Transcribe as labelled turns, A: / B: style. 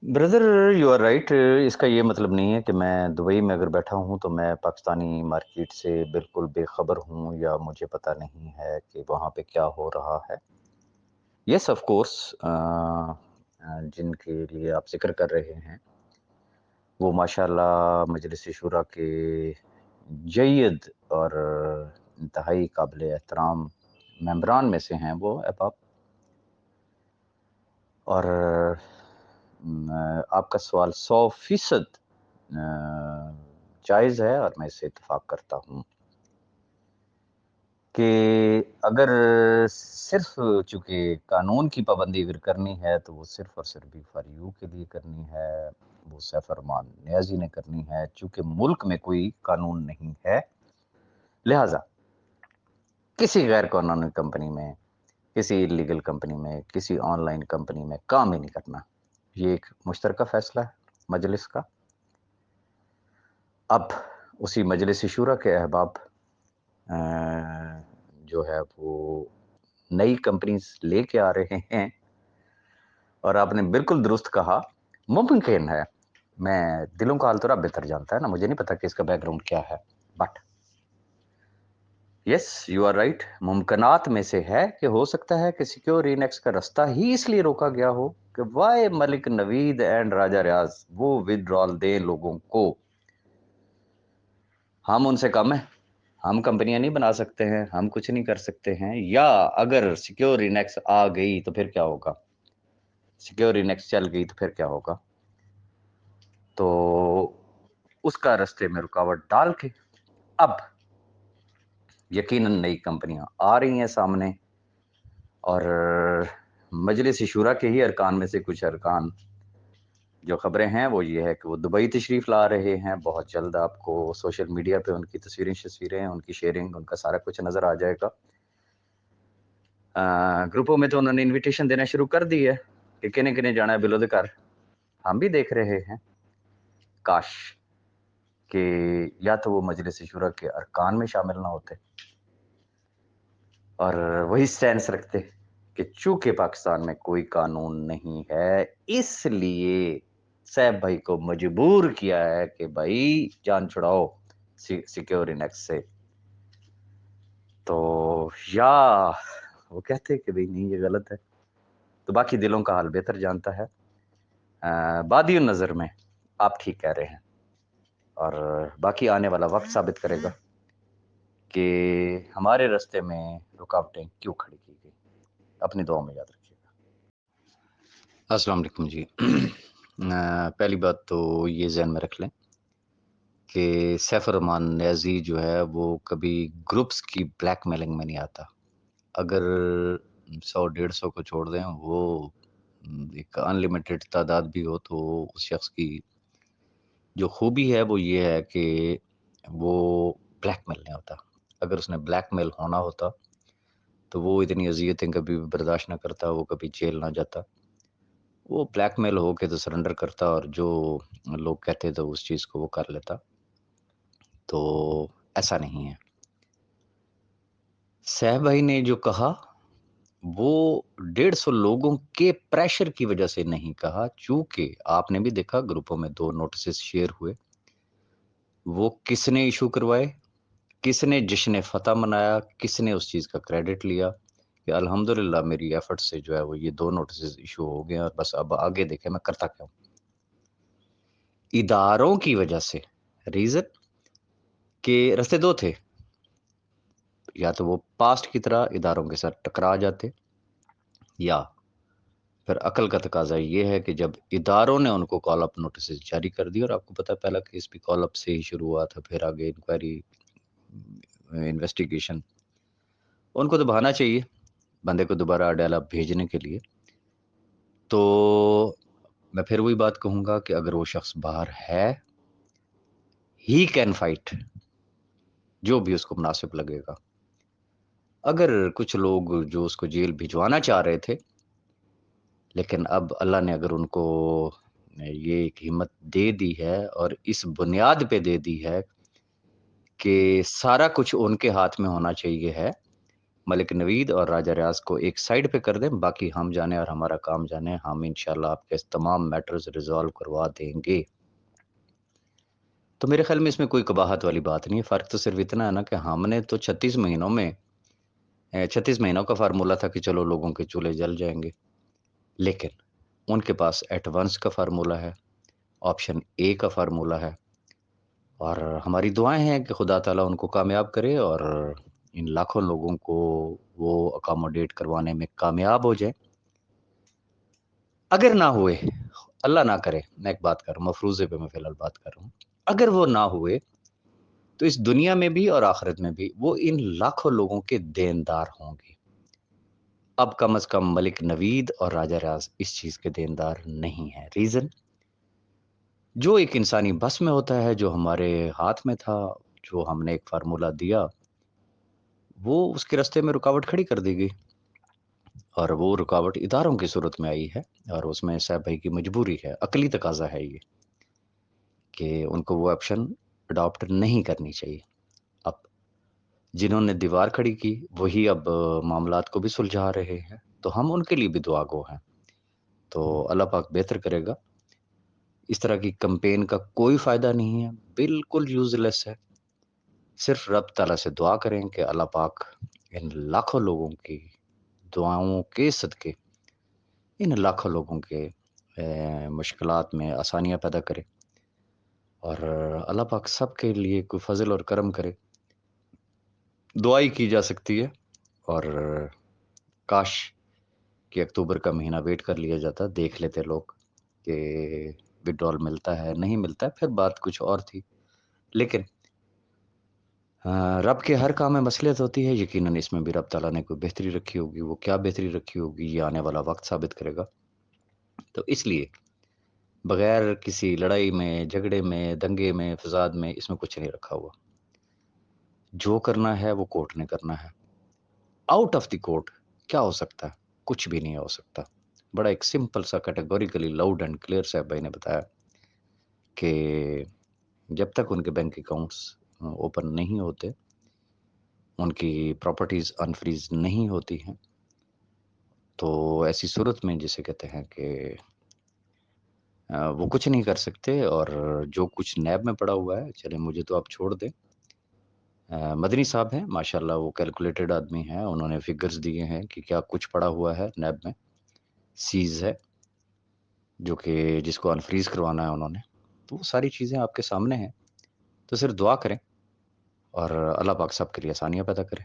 A: Brother, you are right. इसका ये मतलब नहीं है कि मैं दुबई में अगर बैठा हूँ तो मैं पाकिस्तानी मार्केट से बिल्कुल बेखबर हूँ या मुझे पता नहीं है कि वहाँ पे क्या हो रहा है। यस, ऑफ कोर्स, जिनके लिए आप जिक्र कर रहे हैं वो माशाल्लाह मजलिस शूरा के जय्यद और इंतहाई काबिल एहतराम मेंबरान में से हैं वो अहबाब। और आपका सवाल 100% जायज़ है और मैं इससे इत्तेफ़ाक करता हूँ कि अगर सिर्फ़ चूँकि कानून की पाबंदी अगर करनी है तो वो सिर्फ़ और सिर्फ़ बी फॉर यू के लिए करनी है, वो सैफ़-अरमान नियाज़ी ने करनी है। चूँकि मुल्क में कोई कानून नहीं है, लिहाज़ा किसी गैर कानूनी कंपनी में, किसी इल्लीगल कंपनी में, किसी ऑनलाइन कंपनी में काम ही नहीं करना। ये एक मुश्तरका फ़ैसला है मजलिस का। अब उसी मजलिस शूरा के अहबाब अ, जो है वो नई कंपनीज़ लेके आ रहे हैं और आपने बिल्कुल दुरुस्त कहा, मुमकिन है। मैं दिलों का हाल तो रब बेहतर जानता है ना, मुझे नहीं पता कि इसका बैकग्राउंड क्या है। But yes, you are right, मुमकिनात में से है कि हो सकता है कि सिक्योर इनेक्स का रास्ता ही इसलिए रोका गया हो कि वाय मलिक नवीद एंड राजा रियाज वो विथड्रॉल दें लोगों को। हम उनसे कम हैं, हम कंपनियां नहीं बना सकते हैं, हम कुछ नहीं कर सकते हैं। या अगर सिक्योर इनेक्स आ गई तो फिर क्या होगा, सिक्योर इनेक्स चल गई तो फिर क्या होगा। तो उसका रास्ते में रुकावट डाल के अब यकीनन नई कंपनियां आ रही हैं सामने। और मजलिस शूरा के ही अरकान में से कुछ अरकान जो खबरें हैं वो ये है कि वो दुबई तशरीफ़ ला रहे हैं। बहुत जल्द आपको सोशल मीडिया पे उनकी तस्वीरें, उनकी शेयरिंग, उनका सारा कुछ नज़र आ जाएगा। ग्रुपों में तो उन्होंने इनविटेशन देना शुरू कर दी है कि किने-किने जाना है बिलो द घर। हम भी देख रहे हैं, काश कि या तो वो मजलिस शूरा के अरकान में शामिल ना होते और वही स्टैंस रखते कि चूँकि पाकिस्तान में कोई कानून नहीं है, इसलिए सैफ भाई को मजबूर किया है कि भाई जान छुड़ाओ सिक्योर इनेक्स से। तो या वो कहते हैं कि भई नहीं ये गलत है। तो बाकी दिलों का हाल बेहतर जानता है। बादियो नज़र में आप ठीक कह रहे हैं और बाकी आने वाला वक़्त साबित करेगा कि हमारे रास्ते में रुकावटें क्यों खड़ी की गई। अपनी दुआओं में याद रखिएगा। अस्सलाम वालेकुम जी। पहली बात तो ये ज़हन में रख लें कि सैफ-उर-रहमान नियाज़ी जो है वो कभी ग्रुप्स की ब्लैकमेलिंग में नहीं आता। अगर 100 150 को छोड़ दें वो एक अनलिमिटेड तादाद भी हो तो उस शख्स की जो खूबी है वो ये है कि वो ब्लैकमेल नहीं होता। अगर उसने ब्लैकमेल होना होता तो वो इतनी अज़ियतें कभी भी बर्दाश्त ना करता, वो कभी जेल ना जाता। वो ब्लैकमेल हो के तो सरेंडर करता और जो लोग कहते तो उस चीज़ को वो कर लेता। तो ऐसा नहीं है। सैफ भाई ने जो कहा वो 150 लोगों के प्रेशर की वजह से नहीं कहा, चूँकि आपने भी देखा ग्रुपों में 2 नोटिसेस शेयर हुए। वो किसने इश्यू करवाए, किसने जश्न फ़तह मनाया, किसने उस चीज़ का क्रेडिट लिया कि अल्हम्दुलिल्लाह मेरी एफ़र्ट से जो है वो ये 2 नोटिसेस इश्यू हो गए हैं और बस अब आगे देखें मैं करता क्या हूँ। इदारों की वजह से रीज़न के रास्ते 2 थे, या तो वो पास्ट की तरह इदारों के साथ टकरा जाते या फिर अकल का तकाज़ा ये है कि जब इदारों ने उनको कॉल अप नोटिसेस जारी कर दिए और आपको पता है पहला केस भी कॉल अप से ही शुरू हुआ था, फिर आगे इंक्वायरी, इन्वेस्टिगेशन। उनको तो बहाना चाहिए, बंदे को दोबारा अडाला भेजने के लिए। तो मैं फिर वही बात कहूँगा कि अगर वो शख्स बाहर है, ही कैन फाइट, जो भी उसको मुनासिब लगेगा। अगर कुछ लोग जो उसको जेल भिजवाना चाह रहे थे, लेकिन अब अल्लाह ने अगर उनको ये एक हिम्मत दे दी है और इस बुनियाद पे दे दी है कि सारा कुछ उनके हाथ में होना चाहिए है ملک نوید اور راجہ ریاض کو ایک سائڈ پہ کر دیں، باقی ہم جانے اور ہمارا کام جانے، ہم انشاءاللہ آپ کے تمام میٹرز ریزالو کروا دیں گے۔ تو میرے خیال میں اس میں کوئی قباحت والی بات نہیں ہے، فرق تو صرف اتنا ہے نا کہ ہم نے تو 36 مہینوں کا فارمولہ تھا کہ چلو لوگوں کے چولہے جل جائیں گے، لیکن ان کے پاس ایڈوانس کا فارمولہ ہے، آپشن اے کا فارمولہ ہے، اور ہماری دعائیں ہیں کہ خدا تعالیٰ ان کو کامیاب کرے اور ان لاکھوں لوگوں کو وہ اکاموڈیٹ کروانے میں کامیاب ہو جائے۔ اگر نہ ہوئے، اللہ نہ کرے، میں ایک بات کر رہا ہوں، مفروضے پہ میں فی الحال بات کر رہا ہوں، اگر وہ نہ ہوئے تو اس دنیا میں بھی اور آخرت میں بھی وہ ان لاکھوں لوگوں کے دیندار ہوں گے۔ اب کم از کم ملک نوید اور راجہ ریاض اس چیز کے دیندار نہیں ہیں۔ ریزن، جو ایک انسانی بس میں ہوتا ہے، جو ہمارے ہاتھ میں تھا، جو ہم نے ایک فارمولہ دیا، وہ اس کے راستے میں رکاوٹ کھڑی کر دی گئی، اور وہ رکاوٹ اداروں کی صورت میں آئی ہے، اور اس میں صاحب بھائی کی مجبوری ہے، عقلی تقاضا ہے یہ کہ ان کو وہ آپشن اڈاپٹ نہیں کرنی چاہیے۔ اب جنہوں نے دیوار کھڑی کی وہی اب معاملات کو بھی سلجھا رہے ہیں، تو ہم ان کے لیے بھی دعا گو ہیں، تو اللہ پاک بہتر کرے گا۔ اس طرح کی کمپین کا کوئی فائدہ نہیں ہے، بالکل یوز لیس ہے۔ صرف رب تعالیٰ سے دعا کریں کہ اللہ پاک ان لاکھوں لوگوں کی دعاؤں کے صدقے ان لاکھوں لوگوں کے مشکلات میں آسانیاں پیدا کرے، اور اللہ پاک سب کے لیے کوئی فضل اور کرم کرے۔ دعائی کی جا سکتی ہے، اور کاش کہ اکتوبر کا مہینہ ویٹ کر لیا جاتا، دیکھ لیتے لوگ کہ وڈرال ملتا ہے نہیں ملتا ہے، پھر بات کچھ اور تھی، لیکن رب کے ہر کام میں مصلحت ہوتی ہے، یقیناً اس میں بھی رب تعالیٰ نے کوئی بہتری رکھی ہوگی، وہ کیا بہتری رکھی ہوگی یہ آنے والا وقت ثابت کرے گا۔ تو اس لیے بغیر کسی لڑائی میں، جھگڑے میں، دنگے میں، فساد میں، اس میں کچھ نہیں رکھا ہوا۔ جو کرنا ہے وہ کورٹ نے کرنا ہے، آؤٹ آف دی کورٹ کیا ہو سکتا ہے؟ کچھ بھی نہیں ہو سکتا۔ بڑا ایک سمپل سا کیٹیگوریکلی لاؤڈ اینڈ کلیئر صاحب بھائی نے بتایا کہ جب تک ان کے بینک اکاؤنٹس اوپن نہیں ہوتے، ان کی پراپرٹیز انفریز نہیں ہوتی ہیں، تو ایسی صورت میں جسے کہتے ہیں کہ وہ کچھ نہیں کر سکتے، اور جو کچھ نیب میں پڑا ہوا ہے، چلیں مجھے تو آپ چھوڑ دیں، مدنی صاحب ہیں ماشاءاللہ، وہ کیلکولیٹڈ آدمی ہیں، انہوں نے فگرز دیے ہیں کہ کیا کچھ پڑا ہوا ہے نیب میں، سیز ہے، جو کہ جس کو انفریز کروانا ہے انہوں نے، تو وہ ساری چیزیں آپ کے سامنے ہیں، تو صرف دعا کریں اور اللہ پاک سب کے لیے آسانیاں پیدا کرے۔